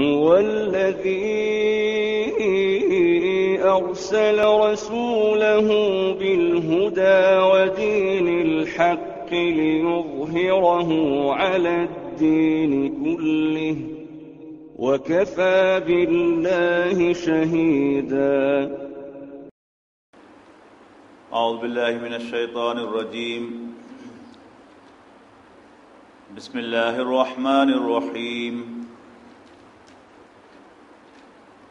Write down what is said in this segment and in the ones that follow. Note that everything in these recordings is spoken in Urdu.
هو الذي أرسل رسوله بالهدى ودين الحق ليظهره على الدين كله وكفى بالله شهيدا. اعوذ باللہ من الشیطان الرجیم. بسم اللہ الرحمن الرحیم.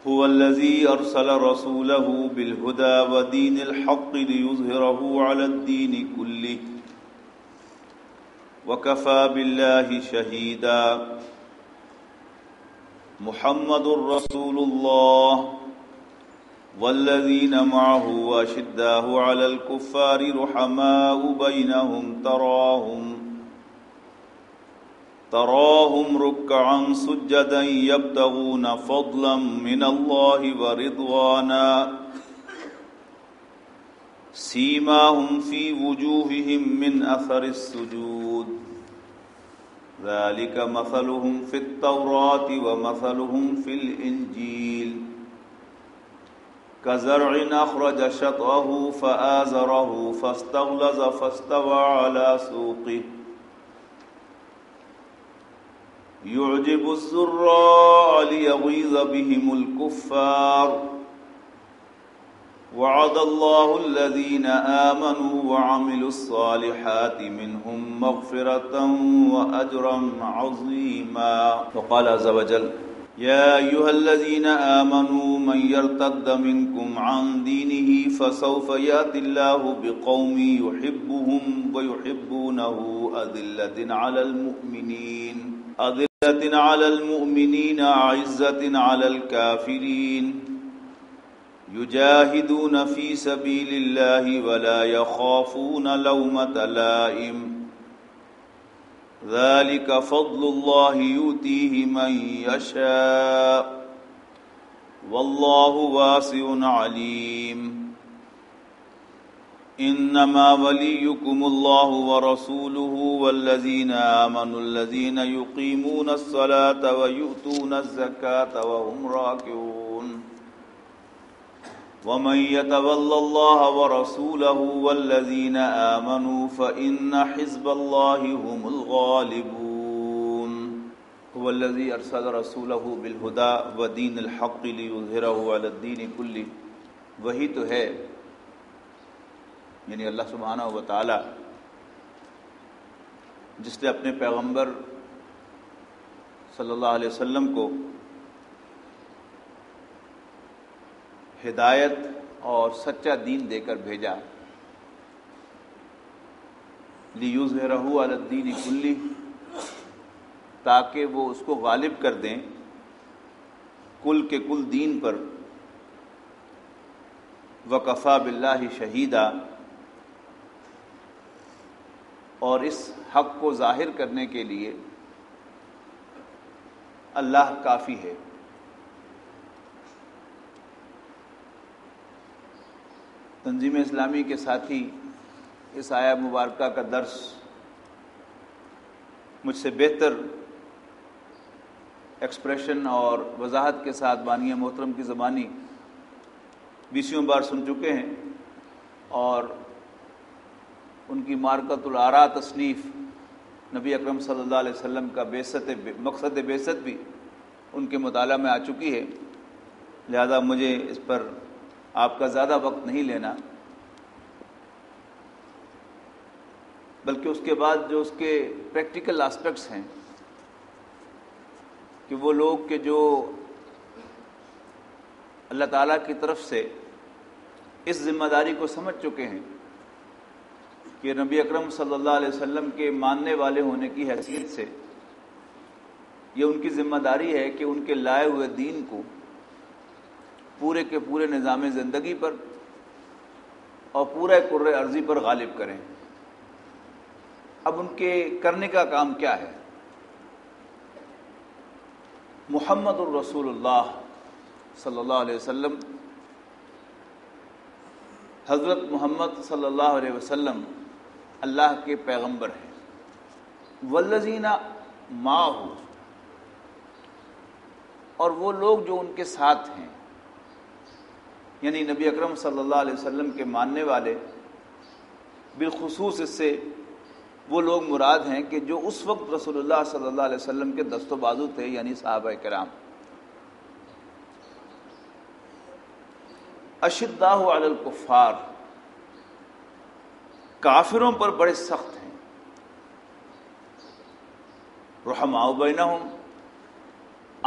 هو الذي أرسل رسوله بالهدى ودين الحق ليظهره على الدين كله وكفى بالله شهيدا. محمد رسول الله والذين معه أشداء على الكفار رحماء بينهم تراهم ركعا سجدا يبتغون فضلا من الله ورضوانا سيماهم في وجوههم من أثر السجود ذلك مثلهم في التوراة ومثلهم في الإنجيل كزرع أخرج شطأه فآزره فاستغلظ فاستوى على سوقه يعجب الزراع ليغيظ بهم الكفار وعد الله الذين آمنوا وعملوا الصالحات منهم مغفرة وأجرا عظيما. وقال عز وجل يا أيها الذين آمنوا من يرتد منكم عن دينه فسوف يأتي الله بقوم يحبهم ويحبونه أذلة على المؤمنين أعزة على الكافرين يجاهدون في سبيل الله ولا يخافون لومة لائم ذلك فضل الله يؤتيه من يشاء والله واسع عليم. انما وليكم الله ورسوله والذين آمنوا الذين يقيمون الصلاة ويؤتون الزكاة وهم راكعون ومن يتول الله ورسوله والذين آمنوا فإن حزب الله هم الغالبون. هو الذي أرسل رسوله بالهدى ودين الحق ليظهره على الدين كله. وہی تو ہے، یعنی اللہ سبحانہ و تعالی جس نے اپنے پیغمبر صلی اللہ علیہ وسلم کو ہدایت اور سچا دین دے کر بھیجا، لِيُظْهِرَهُ عَلَى الدِّينِ كُلِّهِ، تاکہ وہ اس کو غالب کر دیں کل کے کل دین پر. وَكَفَى بِاللَّهِ شَهِيدًا، اور اس حق کو ظاہر کرنے کے لیے اللہ کافی ہے. تنظیم اسلامی کے ساتھی اس آیہ مبارکہ کا درس مجھ سے بہتر ایکسپریشن اور وضاحت کے ساتھ بانی محترم کی زبانی 20 بار سن چکے ہیں، اور ان کی معرکۃ الآراء تصنیف نبی اکرم صلی اللہ علیہ وسلم کا مقصد بعثت بھی ان کے مطالعہ میں آ چکی ہے. لہذا مجھے اس پر آپ کا زیادہ وقت نہیں لینا، بلکہ اس کے بعد جو اس کے پریکٹیکل آسپیکٹس ہیں کہ وہ لوگ کہ جو اللہ تعالیٰ کی طرف سے اس ذمہ داری کو سمجھ چکے ہیں کہ نبی اکرم صلی اللہ علیہ وسلم کے ماننے والے ہونے کی حیثیت سے یہ ان کی ذمہ داری ہے کہ ان کے لائے ہوئے دین کو پورے کے پورے نظام زندگی پر اور پورے کرۂ ارضی پر غالب کریں. اب ان کے کرنے کا کام کیا ہے؟ محمد الرسول اللہ صلی اللہ علیہ وسلم، حضرت محمد صلی اللہ علیہ وسلم اللہ کے پیغمبر ہیں. والذین معہ، اور وہ لوگ جو ان کے ساتھ ہیں، یعنی نبی اکرم صلی اللہ علیہ وسلم کے ماننے والے، بالخصوص اس سے وہ لوگ مراد ہیں کہ جو اس وقت رسول اللہ صلی اللہ علیہ وسلم کے دست و بازو تھے، یعنی صحابہ کرام۔ اشداء علی الکفار، کافروں پر بڑے سخت ہیں، رحماء بینہم،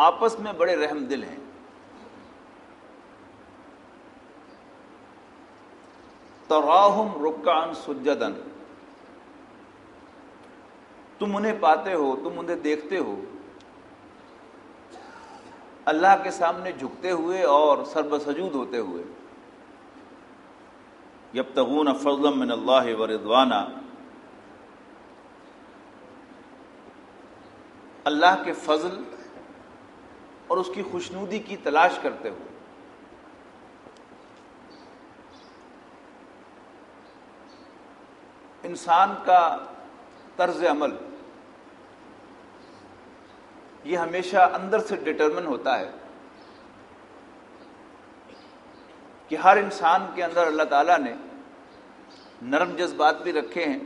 آپس میں بڑے رحم دل ہیں، تراہم رکعا سجدا، تم انہیں پاتے ہو، تم انہیں دیکھتے ہو اللہ کے سامنے جھکتے ہوئے اور سر بسجود ہوتے ہوئے، یبتغون فضلا من اللہ ورضوانا، اللہ کے فضل اور اس کی خوشنودی کی تلاش کرتے ہوئے۔ انسان کا طرز عمل یہ ہمیشہ اندر سے ڈٹرمن ہوتا ہے کہ ہر انسان کے اندر اللہ تعالیٰ نے نرم جذبات بھی رکھے ہیں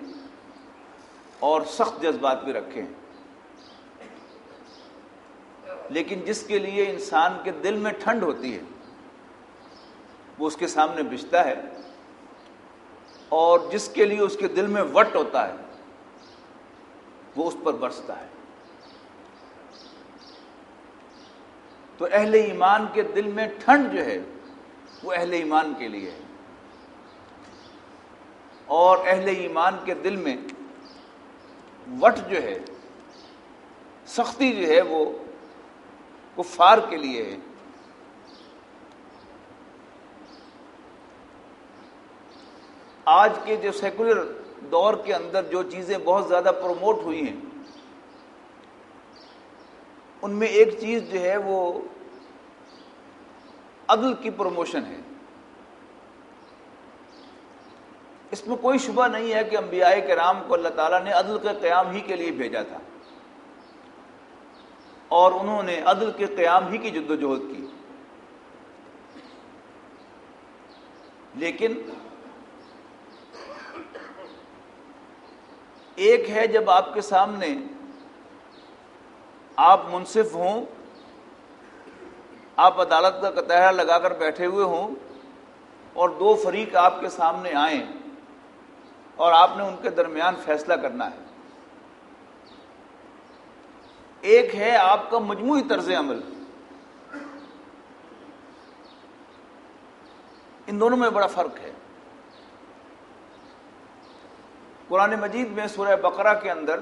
اور سخت جذبات بھی رکھے ہیں، لیکن جس کے لیے انسان کے دل میں ٹھنڈ ہوتی ہے وہ اس کے سامنے بجھتا ہے، اور جس کے لیے اس کے دل میں وٹ ہوتا ہے وہ اس پر برستا ہے۔ تو اہل ایمان کے دل میں ٹھنڈ جو ہے وہ اہل ایمان کے لیے ہے، اور اہل ایمان کے دل میں وٹ جو ہے، سختی جو ہے، وہ کفار کے لیے ہے۔ آج کے جو سیکولر دور کے اندر جو چیزیں بہت زیادہ پروموٹ ہوئی ہیں، ان میں ایک چیز جو ہے وہ عدل کی پروموشن ہے۔ اس میں کوئی شبہ نہیں ہے کہ انبیاء کرام کو اللہ تعالیٰ نے عدل کے قیام ہی کے لیے بھیجا تھا، اور انہوں نے عدل کے قیام ہی کی جدوجہد کی، لیکن ایک ہے جب آپ کے سامنے آپ منصف ہوں، آپ عدالت کا کتہرا لگا کر بیٹھے ہوئے ہوں، اور دو فریق آپ کے سامنے آئیں اور آپ نے ان کے درمیان فیصلہ کرنا ہے۔ ایک ہے آپ کا مجموعی طرز عمل، ان دونوں میں بڑا فرق ہے۔ قرآن مجید میں سورہ بقرہ کے اندر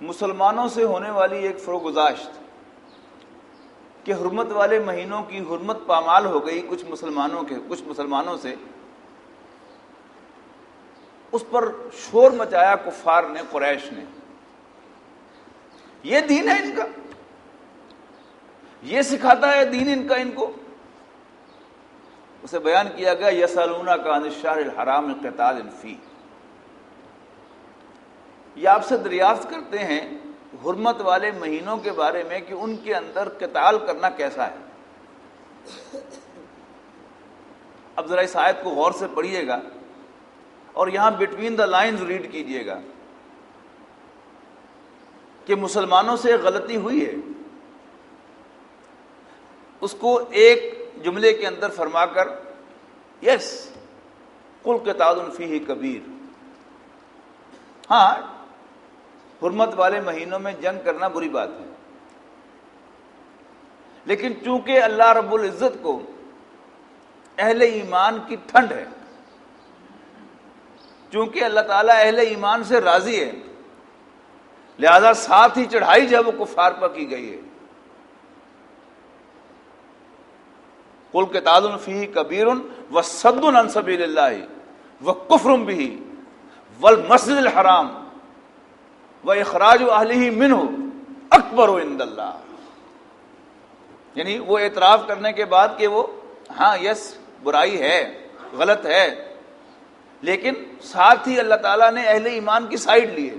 مسلمانوں سے ہونے والی ایک فروگزاشت کہ حرمت والے مہینوں کی حرمت پامال ہو گئی کچھ مسلمانوں سے، اس پر شور مچایا کفار نے، قریش نے۔ یہ دین ہے ان کا، یہ سکھاتا ہے دین ان کا ان کو۔ اسے بیان کیا گیا یسألونک عن الشہر الحرام قتال فیہ، یہ آپ سے دریافت کرتے ہیں حرمت والے مہینوں کے بارے میں کہ ان کے اندر قتال کرنا کیسا ہے۔ اب ذرا اس آیت کو غور سے پڑھیے گا اور یہاں بٹوین دا لائنز ریڈ کیجئے گا کہ مسلمانوں سے غلطی ہوئی ہے، اس کو ایک جملے کے اندر فرما کر یس قل قتال فیہ کبیر، ہاں حرمت والے مہینوں میں جنگ کرنا بری بات ہے، لیکن چونکہ اللہ رب العزت کو اہل ایمان کی ٹھنڈ ہے، چونکہ اللہ تعالیٰ اہل ایمان سے راضی ہے، لہذا ساتھ ہی چڑھائی جو ہے وہ کفار پر کی گئی ہے۔ قل قتال فیہ کبیر وصد عن سبیل اللہ وکفر بہ والمسجد الحرام واخراج اہلہ منہ اکبر عند اللہ، یعنی وہ اعتراف کرنے کے بعد کہ وہ ہاں یس برائی ہے، غلط ہے، لیکن ساتھ ہی اللہ تعالیٰ نے اہل ایمان کی سائیڈ لی ہے۔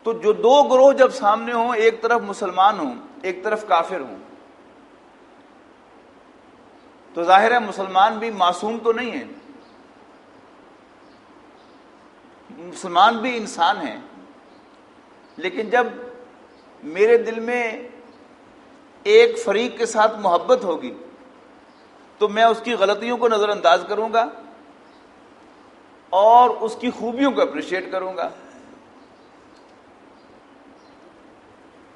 تو جو دو گروہ جب سامنے ہوں، ایک طرف مسلمان ہوں ایک طرف کافر ہوں، تو ظاہر ہے مسلمان بھی معصوم تو نہیں ہے، مسلمان بھی انسان ہیں، لیکن جب میرے دل میں ایک فریق کے ساتھ محبت ہوگی تو میں اس کی غلطیوں کو نظر انداز کروں گا اور اس کی خوبیوں کو اپریشیٹ کروں گا،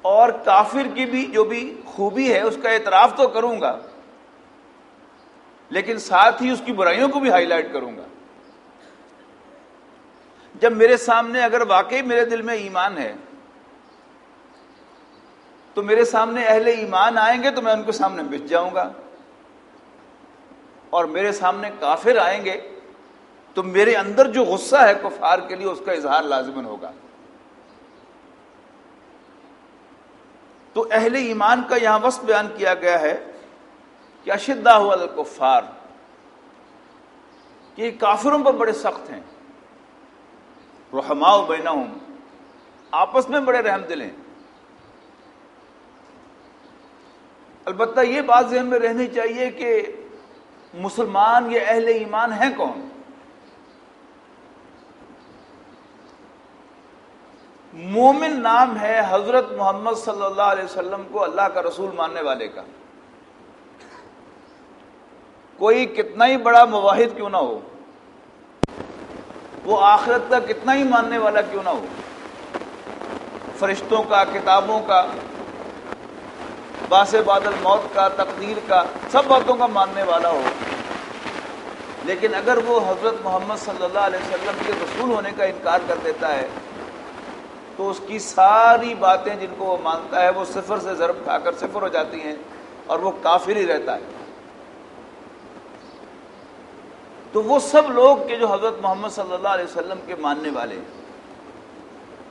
اور کافر کی بھی جو بھی خوبی ہے اس کا اعتراف تو کروں گا، لیکن ساتھ ہی اس کی برائیوں کو بھی ہائی لائٹ کروں گا۔ جب میرے سامنے اگر واقعی میرے دل میں ایمان ہے تو میرے سامنے اہل ایمان آئیں گے تو میں ان کے سامنے بچ جاؤں گا، اور میرے سامنے کافر آئیں گے تو میرے اندر جو غصہ ہے کفار کے لیے اس کا اظہار لازماً ہوگا۔ تو اہل ایمان کا یہاں وصف بیان کیا گیا ہے کہ اشداء علی الکفار، کہ یہ کافروں پر بڑے سخت ہیں، رحماء بینہم، آپس میں بڑے رحم دل ہیں۔ البتہ یہ بات ذہن میں رہنی چاہیے کہ مسلمان یہ اہل ایمان ہیں کون؟ مومن نام ہے حضرت محمد صلی اللہ علیہ وسلم کو اللہ کا رسول ماننے والے کا، کوئی کتنا ہی بڑا موحد کیوں نہ ہو، وہ آخرت کا کتنا ہی ماننے والا کیوں نہ ہو، فرشتوں کا، کتابوں کا، باس بعد الموت کا، تقدیر کا، سب باتوں کا ماننے والا ہو، لیکن اگر وہ حضرت محمد صلی اللہ علیہ وسلم کے رسول ہونے کا انکار کر دیتا ہے تو اس کی ساری باتیں جن کو وہ مانتا ہے وہ صفر سے ضرب کھا کر صفر ہو جاتی ہیں اور وہ کافر ہی رہتا ہے۔ تو وہ سب لوگ کہ جو حضرت محمد صلی اللہ علیہ وسلم کے ماننے والے ہیں،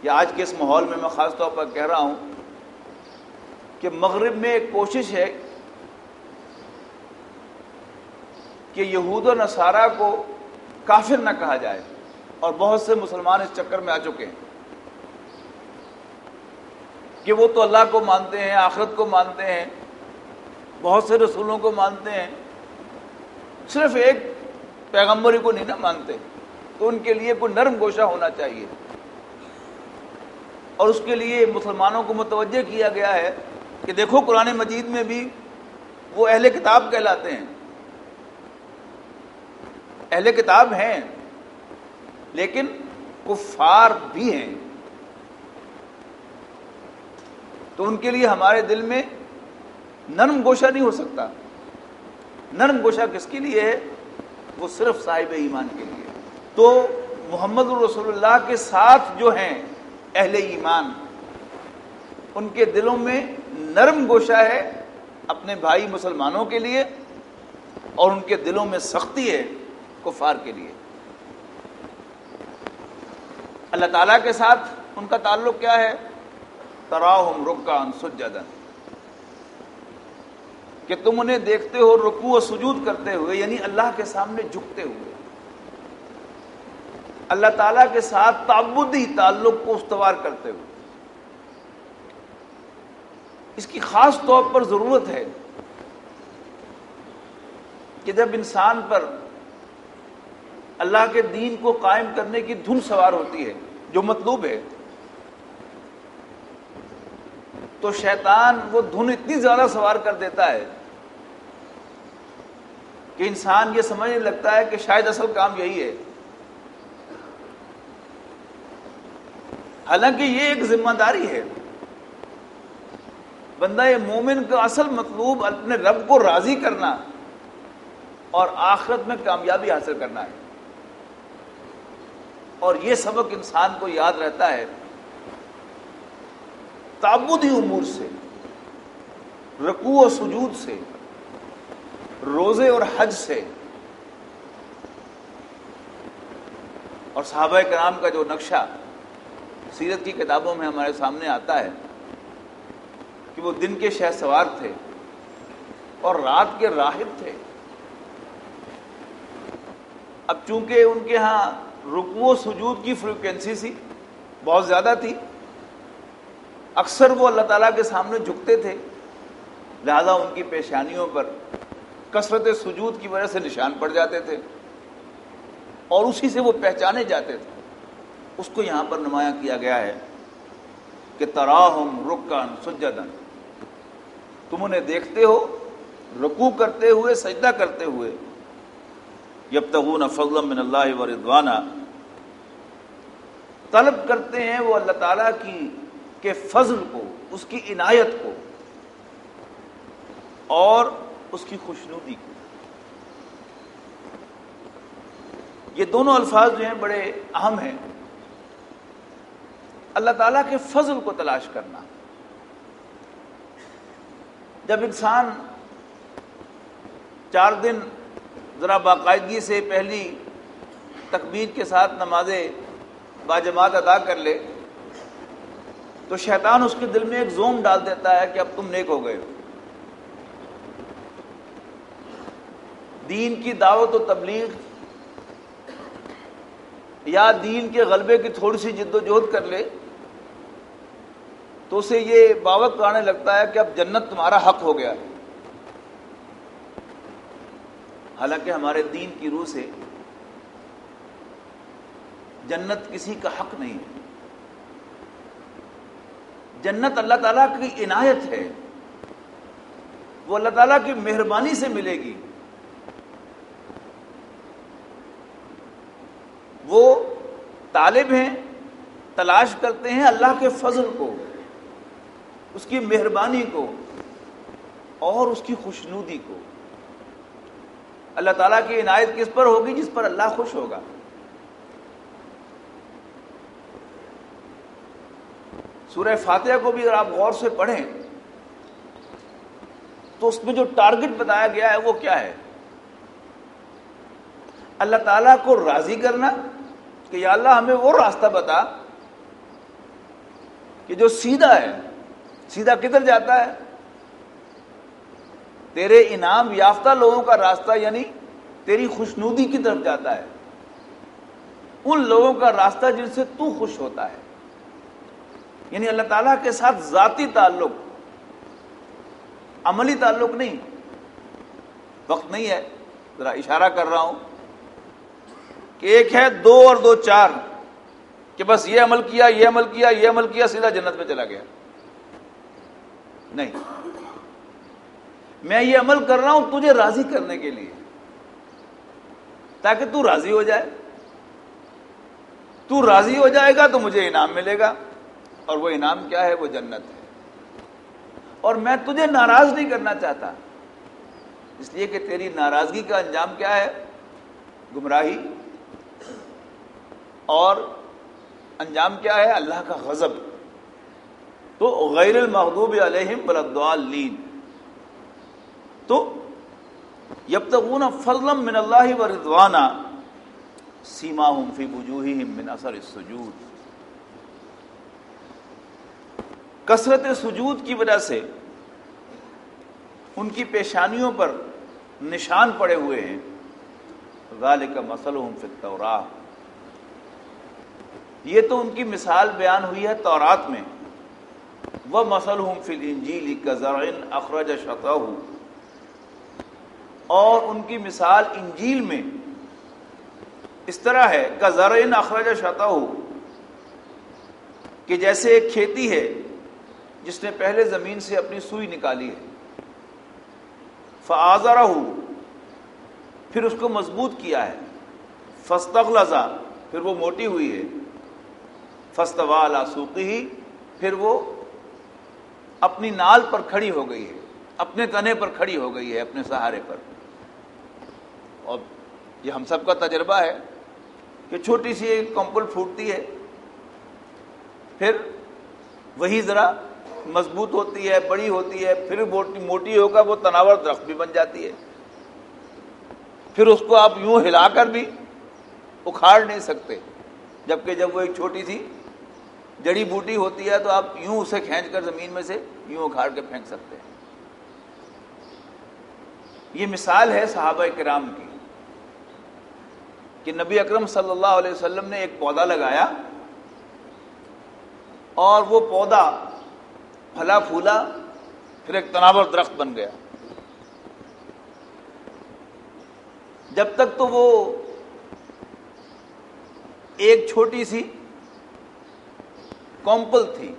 یا آج کے اس ماحول میں میں خاص طور پر کہہ رہا ہوں کہ مغرب میں ایک کوشش ہے کہ یہود و نصارہ کو کافر نہ کہا جائے، اور بہت سے مسلمان اس چکر میں آ چکے ہیں کہ وہ تو اللہ کو مانتے ہیں، آخرت کو مانتے ہیں، بہت سے رسولوں کو مانتے ہیں، صرف ایک پیغمبری کو نہیں نہ مانتے، تو ان کے لیے کوئی نرم گوشہ ہونا چاہیے، اور اس کے لیے مسلمانوں کو متوجہ کیا گیا ہے کہ دیکھو قرآن مجید میں بھی وہ اہل کتاب کہلاتے ہیں، اہل کتاب ہیں لیکن کفار بھی ہیں، تو ان کے لیے ہمارے دل میں نرم گوشہ نہیں ہو سکتا۔ نرم گوشہ کس کے لیے ہے؟ وہ صرف صاحب ایمان کے لیے۔ تو محمد الرسول اللہ کے ساتھ جو ہیں اہل ایمان، ان کے دلوں میں نرم گوشہ ہے اپنے بھائی مسلمانوں کے لیے، اور ان کے دلوں میں سختی ہے کفار کے لیے۔ اللہ تعالیٰ کے ساتھ ان کا تعلق کیا ہے؟ تراہم رکعا سجدا، کہ تم انہیں دیکھتے ہو رکوع و سجود کرتے ہوئے، یعنی اللہ کے سامنے جھکتے ہوئے، اللہ تعالیٰ کے ساتھ تعبدی تعلق کو استوار کرتے ہوئے۔ اس کی خاص طور پر ضرورت ہے کہ جب انسان پر اللہ کے دین کو قائم کرنے کی دھن سوار ہوتی ہے، جو مطلوب ہے، تو شیطان وہ دھن اتنی زیادہ سوار کر دیتا ہے کہ انسان یہ سمجھنے لگتا ہے کہ شاید اصل کام یہی ہے، حالانکہ یہ ایک ذمہ داری ہے۔ بندہ مومن کا اصل مطلوب اپنے رب کو راضی کرنا اور آخرت میں کامیابی حاصل کرنا ہے، اور یہ سبق انسان کو یاد رہتا ہے تعبدی امور سے، رکوع و سجود سے، روزے اور حج سے، اور صحابہ کرام کا جو نقشہ سیرت کی کتابوں میں ہمارے سامنے آتا ہے کہ وہ دن کے شہ سوار تھے اور رات کے راہب تھے۔ اب چونکہ ان کے ہاں رکوع و سجود کی فریکوینسی سی بہت زیادہ تھی، اکثر وہ اللہ تعالیٰ کے سامنے جھکتے تھے، لہذا ان کی پیشانیوں پر کثرت سجود کی وجہ سے نشان پڑ جاتے تھے اور اسی سے وہ پہچانے جاتے تھے۔ اس کو یہاں پر نمایاں کیا گیا ہے کہ تراہم رکعن سجدن، تم انہیں دیکھتے ہو رکوع کرتے ہوئے، سجدہ کرتے ہوئے، یبتغون فضلا من اللہ ورضوانا، طلب کرتے ہیں وہ اللہ تعالیٰ کی کے فضل کو، اس کی عنایت کو اور اس کی خوشنودی کو۔ یہ دونوں الفاظ جو ہیں بڑے اہم ہیں۔ اللہ تعالیٰ کے فضل کو تلاش کرنا، جب انسان 4 دن ذرا باقاعدگی سے پہلی تکبیر کے ساتھ نماز باجماعت ادا کر لے تو شیطان اس کے دل میں ایک زوم ڈال دیتا ہے کہ اب تم نیک ہو گئے ہو۔ دین کی دعوت و تبلیغ یا دین کے غلبے کی تھوڑی سی جد و جہد کر لے تو اسے یہ باوق آنے لگتا ہے کہ اب جنت تمہارا حق ہو گیا ہے۔ حالانکہ ہمارے دین کی روح سے جنت کسی کا حق نہیں ہے۔ جنت اللہ تعالیٰ کی عنایت ہے، وہ اللہ تعالیٰ کی مہربانی سے ملے گی۔ وہ طالب ہیں، تلاش کرتے ہیں اللہ کے فضل کو، اس کی مہربانی کو اور اس کی خوشنودی کو۔ اللہ تعالیٰ کی عنایت کس پر ہوگی؟ جس پر اللہ خوش ہوگا۔ سورہ فاتحہ کو بھی اگر آپ غور سے پڑھیں تو اس میں جو ٹارگٹ بتایا گیا ہے وہ کیا ہے؟ اللہ تعالیٰ کو راضی کرنا کہ یا اللہ ہمیں وہ راستہ بتا کہ جو سیدھا ہے۔ سیدھا کدھر جاتا ہے؟ تیرے انعام یافتہ لوگوں کا راستہ، یعنی تیری خوشنودی کی طرف جاتا ہے، ان لوگوں کا راستہ جن سے تو خوش ہوتا ہے۔ یعنی اللہ تعالیٰ کے ساتھ ذاتی تعلق، عملی تعلق نہیں۔ وقت نہیں ہے، ذرا اشارہ کر رہا ہوں کہ ایک ہے 2 اور 2 4 کہ بس یہ عمل کیا، یہ عمل کیا، یہ عمل کیا، سیدھا جنت میں چلا گیا۔ نہیں، میں یہ عمل کر رہا ہوں تجھے راضی کرنے کے لیے، تاکہ تو راضی ہو جائے۔ تو راضی ہو جائے گا تو مجھے انعام ملے گا، اور وہ انعام کیا ہے؟ وہ جنت ہے۔ اور میں تجھے ناراض نہیں کرنا چاہتا، اس لیے کہ تیری ناراضگی کا انجام کیا ہے؟ گمراہی، اور انجام کیا ہے؟ اللہ کا غضب۔ تو غیر المغضوب علیہم ولا الضالین، تو یبتغون فضلا من اللہ ورضوانا سیماہم فی وجوہہم من اثر السجود۔ کثرت سجود کی وجہ سے ان کی پیشانیوں پر نشان پڑے ہوئے ہیں۔ ذالک مثلہم فی التوراۃ، یہ تو ان کی مثال بیان ہوئی ہے تورات میں۔ وَمَثَلُهُمْ فِي الْإِنْجِيلِ كَزَرْعٍ أَخْرَجَ شَطْأَهُ، اور ان کی مثال انجیل میں اس طرح ہے كَزَرْعٍ أَخْرَجَ شَطْأَهُ، کہ جیسے ایک کھیتی ہے جس نے پہلے زمین سے اپنی سوئی نکالی ہے، فَآزَرَهُ، پھر اس کو مضبوط کیا ہے، فَاسْتَغْلَظَ، پھر وہ موٹی ہوئی ہے، فَاسْتَوَىٰ عَلَىٰ سُوقِهِ، پھر وہ اپنی نال پر کھڑی ہو گئی ہے، اپنے تنے پر کھڑی ہو گئی ہے، اپنے سہارے پر۔ اور یہ ہم سب کا تجربہ ہے کہ چھوٹی سی ایک کمپل پھوٹتی ہے، پھر وہی ذرا مضبوط ہوتی ہے، بڑی ہوتی ہے، پھر موٹی ہو کر وہ تناور درخت بھی بن جاتی ہے۔ پھر اس کو آپ یوں ہلا کر بھی اکھاڑ نہیں سکتے، جبکہ جب وہ ایک چھوٹی سی جڑی بوٹی ہوتی ہے تو آپ یوں اسے کھینچ کر زمین میں سے یوں اکھاڑ کے پھینک سکتے ہیں۔ یہ مثال ہے صحابہ کرام کی کہ نبی اکرم صلی اللہ علیہ وسلم نے ایک پودا لگایا اور وہ پودا پھلا پھولا، پھر ایک تناور درخت بن گیا۔ جب تک تو وہ ایک چھوٹی سی کومپل تھی،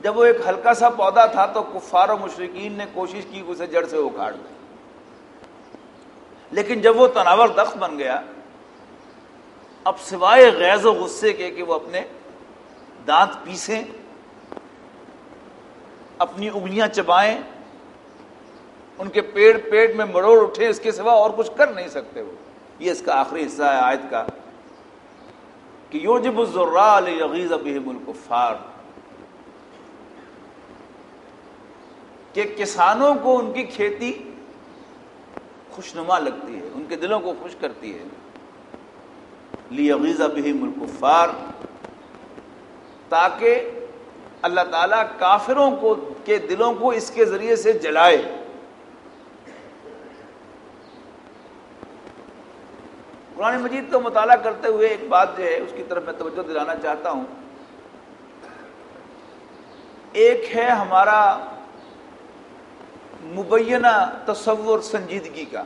جب وہ ایک ہلکا سا پودا تھا تو کفار و مشرکین نے کوشش کی اسے جڑ سے اکھاڑ دیں، لیکن جب وہ تناور درخت بن گیا، اب سوائے غیظ و غصے کے کہ وہ اپنے دانت پیسیں، اپنی انگلیاں چبائیں، ان کے پیٹ میں مروڑ اٹھے، اس کے سوا اور کچھ کر نہیں سکتے وہ۔ یہ اس کا آخری حصہ ہے آیت کا کہ یوجب الزراء لیغیظ بہم الکفار، کہ کسانوں کو ان کی کھیتی خوشنما لگتی ہے، ان کے دلوں کو خوش کرتی ہے، لیغیظ بہم الکفار، تاکہ اللہ تعالیٰ کافروں کو کے دلوں کو اس کے ذریعے سے جلائے۔ قرآن مجید کا مطالعہ کرتے ہوئے ایک بات جو ہے اس کی طرف میں توجہ دلانا چاہتا ہوں۔ ایک ہے ہمارا مبینہ تصور سنجیدگی کا،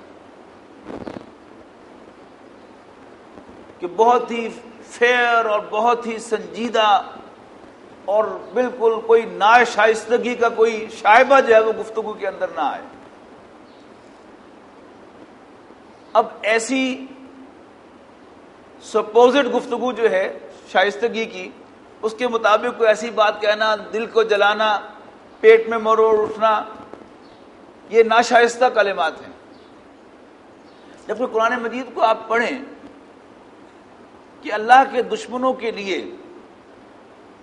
کہ بہت ہی فیئر اور بہت ہی سنجیدہ اور بالکل کوئی ناشائستگی کا کوئی شائبہ جو ہے وہ گفتگو کے اندر نہ آئے۔ اب ایسی سپوزڈ گفتگو جو ہے شائستگی کی، اس کے مطابق کوئی ایسی بات کہنا، دل کو جلانا، پیٹ میں مروڑ اٹھنا، یہ ناشائستہ کلمات ہیں۔ جب کہ قرآن مجید کو آپ پڑھیں کہ اللہ کے دشمنوں کے لیے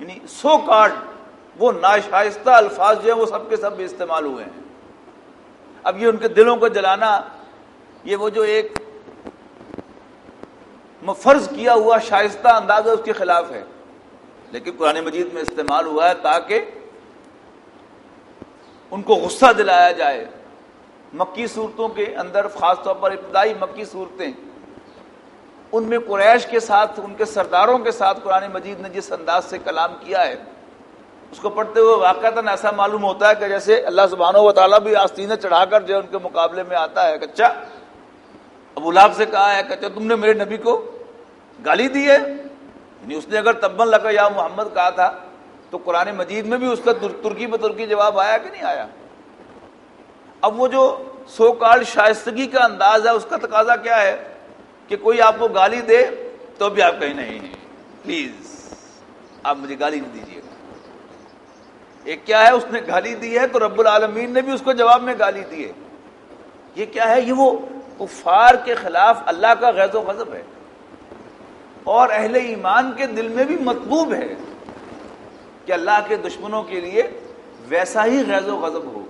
یعنی سو کارڈ وہ ناشائستہ الفاظ جو ہیں وہ سب کے سب استعمال ہوئے ہیں۔ اب یہ ان کے دلوں کو جلانا، یہ وہ جو ایک فرض کیا ہوا شائستہ انداز ہے اس کے خلاف ہے، لیکن قرآن مجید میں استعمال ہوا ہے تاکہ ان کو غصہ دلایا جائے۔ مکی صورتوں کے اندر خاص طور پر ابتدائی مکی صورتیں، ان میں قریش کے ساتھ، ان کے سرداروں کے ساتھ قرآن مجید نے جس انداز سے کلام کیا ہے، اس کو پڑھتے ہوئے واقعتاً ایسا معلوم ہوتا ہے کہ جیسے اللہ سبحانہ و تعالیٰ بھی آستینیں چڑھا کر جو ان کے مقابلے میں آتا ہے۔ کچا ابو لہب سے کہا ہے، کچا تم نے میرے نبی کو گالی دی ہے، یعنی اس نے اگر تبا لک یا محمد کہا تھا تو قرآن مجید میں بھی اس کا ترکی بترکی جواب آیا کہ نہیں آیا؟ اب وہ جو سو کال شائستگی کا انداز ہے، اس کا تقاضا کیا ہے کہ کوئی آپ کو گالی دے تو بھی آپ کہیں نہیں پلیز آپ مجھے گالی نہیں دیجیے گا۔ ایک کیا ہے، اس نے گالی دی ہے تو رب العالمین نے بھی اس کو جواب میں گالی دی ہے۔ یہ کیا ہے؟ یہ وہ کفار کے خلاف اللہ کا غیظ و غضب ہے، اور اہل ایمان کے دل میں بھی مطلوب ہے کہ اللہ کے دشمنوں کے لیے ویسا ہی غیظ و غضب ہو،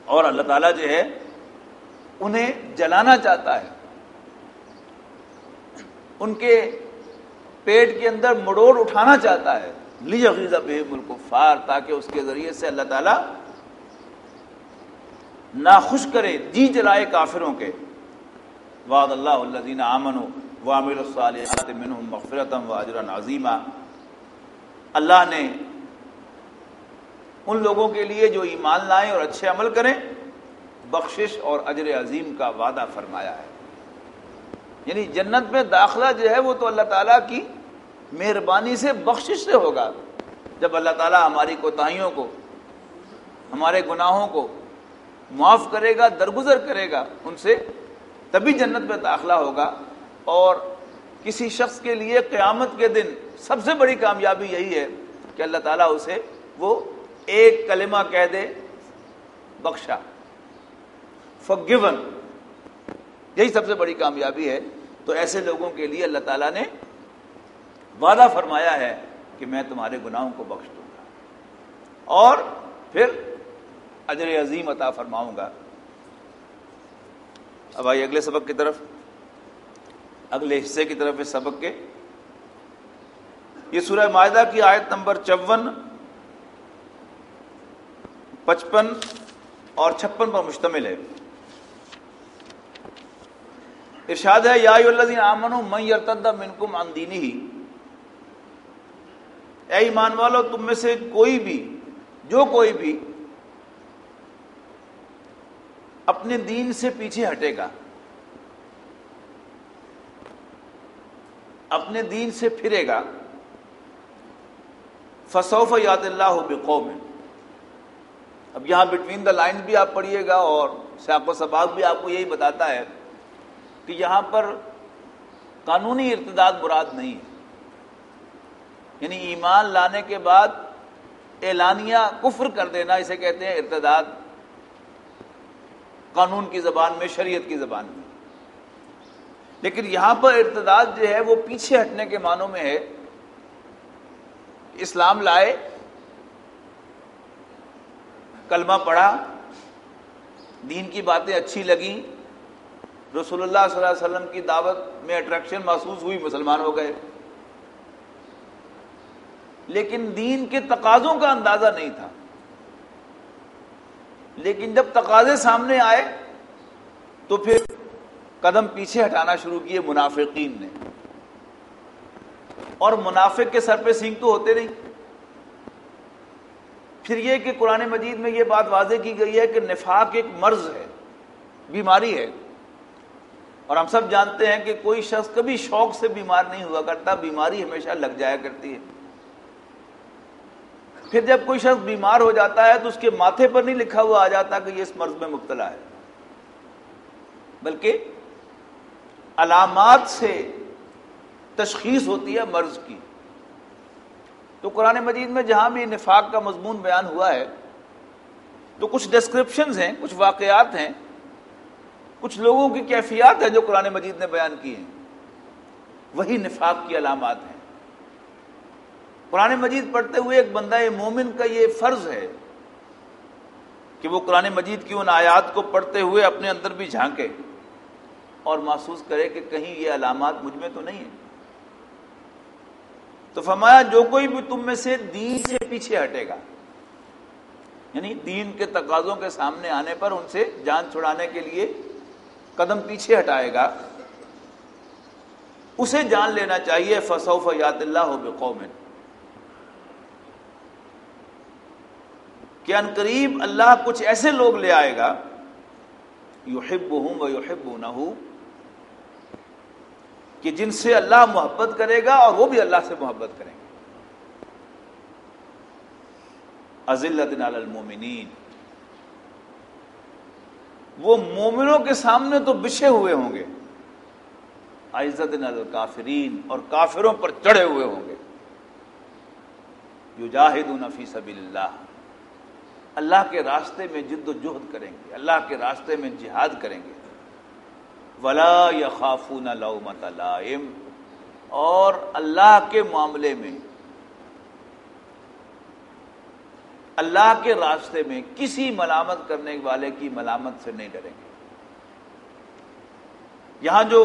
اور اللہ تعالیٰ جو ہے انہیں جلانا چاہتا ہے، ان کے پیٹ کے اندر مڑوڑ اٹھانا چاہتا ہے، لیغیظ بہم الکفار، تاکہ اس کے ذریعے سے اللہ تعالیٰ ناخوش کرے، جی جلائے کافروں کے۔ وعد اللہ الذین آمنوا وعملوا الصالحات منہم مغفرۃ واجرا عظیما، اللہ نے ان لوگوں کے لیے جو ایمان لائیں اور اچھے عمل کریں بخشش اور اجر عظیم کا وعدہ فرمایا ہے۔ یعنی جنت میں داخلہ جو ہے وہ تو اللہ تعالیٰ کی مہربانی سے، بخشش سے ہوگا۔ جب اللہ تعالیٰ ہماری کوتاہیوں کو، ہمارے گناہوں کو معاف کرے گا، درگزر کرے گا ان سے، تبھی جنت میں داخلہ ہوگا۔ اور کسی شخص کے لیے قیامت کے دن سب سے بڑی کامیابی یہی ہے کہ اللہ تعالیٰ اسے وہ ایک کلمہ کہہ دے، بخشا، forgiven، یہی سب سے بڑی کامیابی ہے۔ تو ایسے لوگوں کے لیے اللہ تعالیٰ نے وعدہ فرمایا ہے کہ میں تمہارے گناہوں کو بخش دوں گا اور پھر اجر عظیم عطا فرماؤں گا۔ اب آئیے اگلے سبق کی طرف، اگلے حصے کی طرف اس سبق کے۔ یہ سورہ مائدہ کی آیت نمبر 54، 55 اور 56 پر مشتمل ہے۔ ارشاد ہے، یا ایھا الذین آمنوا من یرتد منکم عن دینہ، اے ایمان والو تم میں سے کوئی بھی اپنے دین سے پیچھے ہٹے گا، اپنے دین سے پھرے گا، فسوف یات اللہ بقوم، اب یہاں بٹوین دا لائن بھی آپ پڑھیے گا اور سیاق و سباق بھی آپ کو یہی بتاتا ہے کہ یہاں پر قانونی ارتداد مراد نہیں ہے، یعنی ایمان لانے کے بعد اعلانیہ کفر کر دینا، اسے کہتے ہیں ارتداد، قانون کی زبان میں، شریعت کی زبان میں۔ لیکن یہاں پر ارتداد جو ہے وہ پیچھے ہٹنے کے معنوں میں ہے، اسلام لائے، کلمہ پڑھا، دین کی باتیں اچھی لگیں، رسول اللہ صلی اللہ علیہ وسلم کی دعوت میں اٹریکشن محسوس ہوئی، مسلمان ہو گئے، لیکن دین کے تقاضوں کا اندازہ نہیں تھا۔ لیکن جب تقاضے سامنے آئے تو پھر قدم پیچھے ہٹانا شروع کیے منافقین نے، اور منافق کے سر پہ سینگ تو ہوتے نہیں۔ پھر یہ کہ قرآن مجید میں یہ بات واضح کی گئی ہے کہ نفاق ایک مرض ہے، بیماری ہے، اور ہم سب جانتے ہیں کہ کوئی شخص کبھی شوق سے بیمار نہیں ہوا کرتا، بیماری ہمیشہ لگ جایا کرتی ہے۔ پھر جب کوئی شخص بیمار ہو جاتا ہے تو اس کے ماتھے پر نہیں لکھا ہوا آ جاتا کہ یہ اس مرض میں مبتلا ہے، بلکہ علامات سے تشخیص ہوتی ہے مرض کی۔ تو قرآن مجید میں جہاں بھی نفاق کا مضمون بیان ہوا ہے تو کچھ ڈسکرپشنز ہیں، کچھ واقعات ہیں، کچھ لوگوں کی کیفیات ہیں جو قرآن مجید نے بیان کی ہیں، وہی نفاق کی علامات ہیں۔ قرآن مجید پڑھتے ہوئے ایک بندہ مومن کا یہ فرض ہے کہ وہ قرآن مجید کی ان آیات کو پڑھتے ہوئے اپنے اندر بھی جھانکے اور محسوس کرے کہ کہیں یہ علامات مجھ میں تو نہیں ہیں۔ تو فرمایا جو کوئی بھی تم میں سے دین سے پیچھے ہٹے گا، یعنی دین کے تقاضوں کے سامنے آنے پر ان سے جان چھڑانے کے لیے قدم پیچھے ہٹائے گا، اسے جان لینا چاہیے فسوف یات اللہ بقوم، کہ ان قریب اللہ کچھ ایسے لوگ لے آئے گا یحبہم ویحبونہ، کہ جن سے اللہ محبت کرے گا اور وہ بھی اللہ سے محبت کریں گے۔ اذلۃ علی المومنین، وہ مومنوں کے سامنے تو بچھے ہوئے ہوں گے، عزت علی الکافرین، اور کافروں پر چڑھے ہوئے ہوں گے، یجاہدون فی سبیل اللہ، اللہ کے راستے میں جد و جہد کریں گے، اللہ کے راستے میں جہاد کریں گے، ولا یخافون لومۃ لائم، اور اللہ کے معاملے میں، اللہ کے راستے میں کسی ملامت کرنے والے کی ملامت سے نہیں ڈریں گے۔ یہاں جو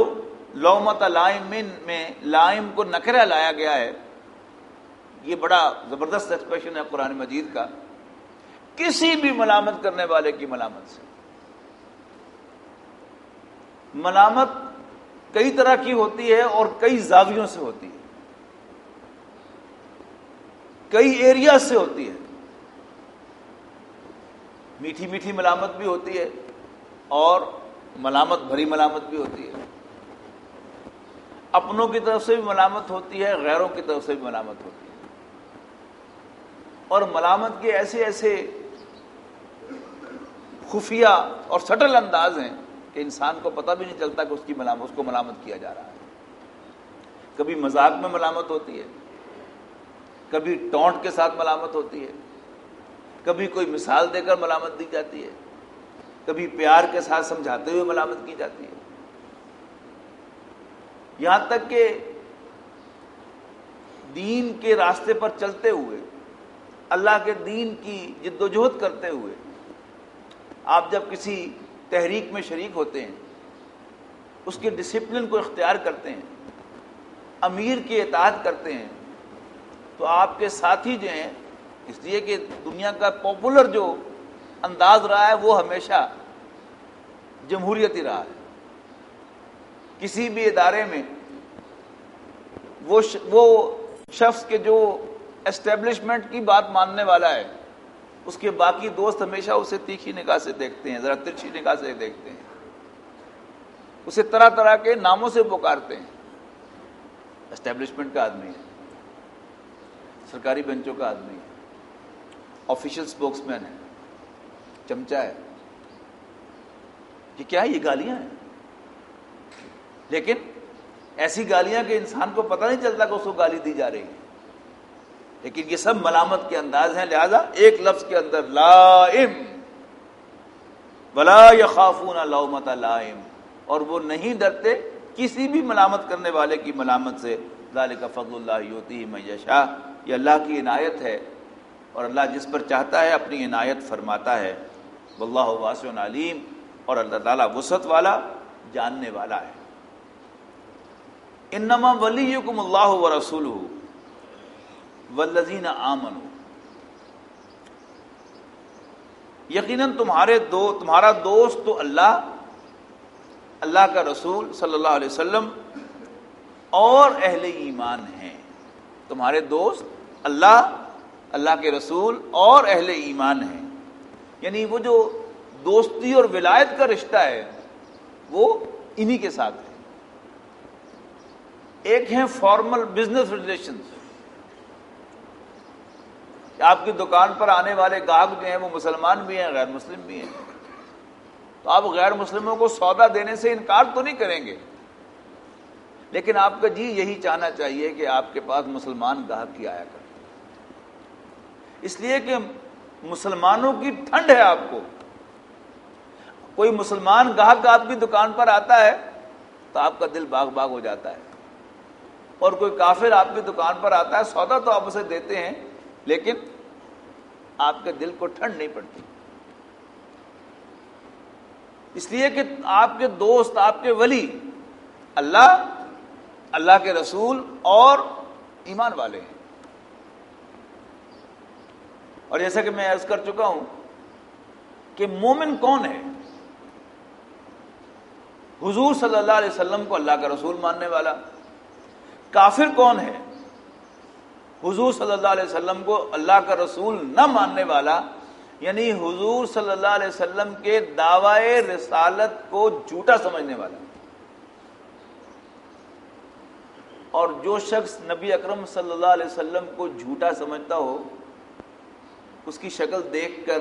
لومۃ لائم میں لائم کو نکرہ لایا گیا ہے، یہ بڑا زبردست ایکسپریشن ہے قرآن مجید کا، کسی بھی ملامت کرنے والے کی ملامت سے۔ ملامت کئی طرح کی ہوتی ہے اور کئی زاویوں سے ہوتی ہے، کئی ایریا سے ہوتی ہے۔ میٹھی میٹھی ملامت بھی ہوتی ہے اور ملامت بھری ملامت بھی ہوتی ہے، اپنوں کی طرف سے بھی ملامت ہوتی ہے، غیروں کی طرف سے بھی ملامت ہوتی ہے، اور ملامت کے ایسے ایسے خفیہ اور سٹل انداز ہیں کہ انسان کو پتہ بھی نہیں چلتا کہ اس کو ملامت کیا جا رہا ہے۔ کبھی مذاق میں ملامت ہوتی ہے، کبھی ٹونٹ کے ساتھ ملامت ہوتی ہے، کبھی کوئی مثال دے کر ملامت دی جاتی ہے، کبھی پیار کے ساتھ سمجھاتے ہوئے ملامت کی جاتی ہے، یہاں تک کہ دین کے راستے پر چلتے ہوئے، اللہ کے دین کی جد و جہد کرتے ہوئے، آپ جب کسی تحریک میں شریک ہوتے ہیں، اس کے ڈسپلن کو اختیار کرتے ہیں، امیر کی اطاعت کرتے ہیں، تو آپ کے ساتھی جو ہیں، اس لیے کہ دنیا کا پاپولر جو انداز رہا ہے وہ ہمیشہ جمہوریت ہی رہا ہے۔ کسی بھی ادارے میں وہ شخص کے جو اسٹیبلشمنٹ کی بات ماننے والا ہے، اس کے باقی دوست ہمیشہ اسے تیکھی نگاہ سے دیکھتے ہیں، ذرا ترچھی نگاہ سے دیکھتے ہیں، اسے طرح طرح کے ناموں سے پکارتے ہیں۔ اسٹیبلشمنٹ کا آدمی ہے، سرکاری بینچوں کا آدمی ہے، آفیشیل اسپوکس مین ہے، چمچہ ہے، یہ کیا ہے؟ یہ گالیاں ہیں، لیکن ایسی گالیاں کہ انسان کو پتہ نہیں چلتا کہ اس کو گالی دی جا رہی ہے، لیکن یہ سب ملامت کے انداز ہیں۔ لہذا ایک لفظ کے اندر لائم ولا یخافون لومۃ لائم، اور وہ نہیں ڈرتے کسی بھی ملامت کرنے والے کی ملامت سے۔ ذالک فضل اللہ یؤتیہ من یشاء، یہ اللہ کی عنایت ہے اور اللہ جس پر چاہتا ہے اپنی عنایت فرماتا ہے۔ واللہ واسع علیم، اور اللہ تعالیٰ وسعت والا، جاننے والا ہے۔ انما ولیکم اللہ ورسولہ والذین آمنوا، یقیناً تمہارا دوست تو اللہ کا رسول صلی اللہ علیہ وسلم اور اہل ایمان ہیں۔ تمہارے دوست اللہ کے رسول اور اہل ایمان ہیں، یعنی وہ جو دوستی اور ولایت کا رشتہ ہے وہ انہی کے ساتھ ہے۔ ایک ہیں فارمل بزنس ریلیشنز، آپ کی دکان پر آنے والے گاہک جو ہیں وہ مسلمان بھی ہیں، غیر مسلم بھی ہیں، تو آپ غیر مسلموں کو سودا دینے سے انکار تو نہیں کریں گے، لیکن آپ کا جی یہی چاہنا چاہیے کہ آپ کے پاس مسلمان گاہک ہی آیا کریں، اس لیے کہ مسلمانوں کی ٹھنڈ ہے آپ کو۔ کوئی مسلمان گاہک آپ کی دکان پر آتا ہے تو آپ کا دل باغ باغ ہو جاتا ہے، اور کوئی کافر آپ کی دکان پر آتا ہے، سودا تو آپ اسے دیتے ہیں لیکن آپ کے دل کو ٹھنڈ نہیں پڑتی، اس لیے کہ آپ کے دوست، آپ کے ولی اللہ کے رسول اور ایمان والے ہیں۔ اور جیسا کہ میں عرض کر چکا ہوں کہ مومن کون ہے؟ حضور صلی اللہ علیہ وسلم کو اللہ کا رسول ماننے والا۔ کافر کون ہے؟ حضور صلی اللہ علیہ وسلم کو اللہ کا رسول نہ ماننے والا، یعنی حضور صلی اللہ علیہ وسلم کے دعوی رسالت کو جھوٹا سمجھنے والا۔ اور جو شخص نبی اکرم صلی اللہ علیہ وسلم کو جھوٹا سمجھتا ہو، اس کی شکل دیکھ کر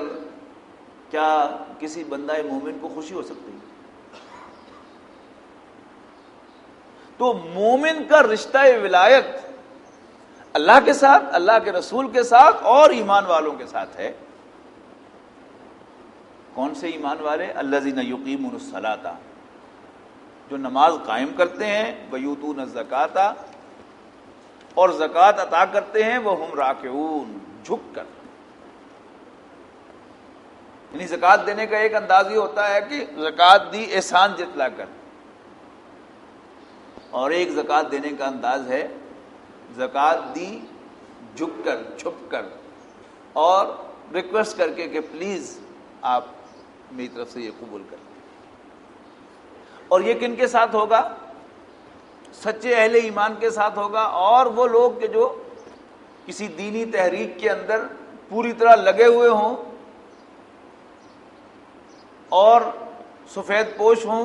کیا کسی بندہ مومن کو خوشی ہو سکتی ہے؟ تو مومن کا رشتہ ولایت اللہ کے ساتھ، اللہ کے رسول کے ساتھ اور ایمان والوں کے ساتھ ہے۔ کون سے ایمان والے؟ الذین یقیمون الصلاۃ، جو نماز قائم کرتے ہیں، ویؤتون الزکاۃ، اور زکوٰۃ عطا کرتے ہیں، وہم راکعون، جھک کر۔ یعنی زکوٰۃ دینے کا ایک انداز یہ ہوتا ہے کہ زکوٰۃ دی احسان جتلا کر، اور ایک زکوٰۃ دینے کا انداز ہے زکوٰۃ دی جھک کر، چھپ کر، اور ریکویسٹ کر کے کہ پلیز آپ میری طرف سے یہ قبول کر لیں۔ اور یہ کن کے ساتھ ہوگا؟ سچے اہل ایمان کے ساتھ ہوگا، اور وہ لوگ کہ جو کسی دینی تحریک کے اندر پوری طرح لگے ہوئے ہوں اور سفید پوش ہوں،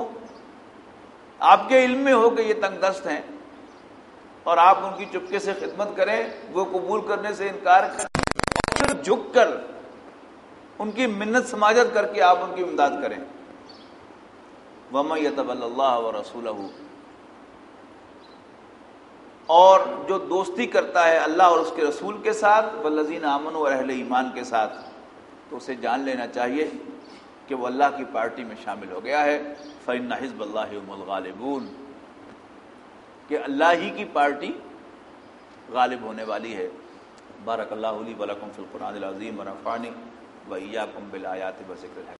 آپ کے علم میں ہو کہ یہ تنگ دست ہیں، اور آپ ان کی چپکے سے خدمت کریں، وہ قبول کرنے سے انکار کریں، اور پھر جھک کر ان کی منت سماجت کر کے آپ ان کی امداد کریں۔ وَمَن يَتَوَلَّ اللَّهَ وَرَسُولَهُ، اور جو دوستی کرتا ہے اللہ اور اس کے رسول کے ساتھ، والذین آمنوا، اور اہل ایمان کے ساتھ، تو اسے جان لینا چاہیے کہ وہ اللہ کی پارٹی میں شامل ہو گیا ہے۔ فَإِنَّ حِزْبَ اللَّهِ هُمُ الْغَالِبُونَ، کہ اللہ ہی کی پارٹی غالب ہونے والی ہے۔ بارک اللہ لی ولکم فی القرآن العظیم ونفعنی وإیاکم بالآیات والذکر الحکیم۔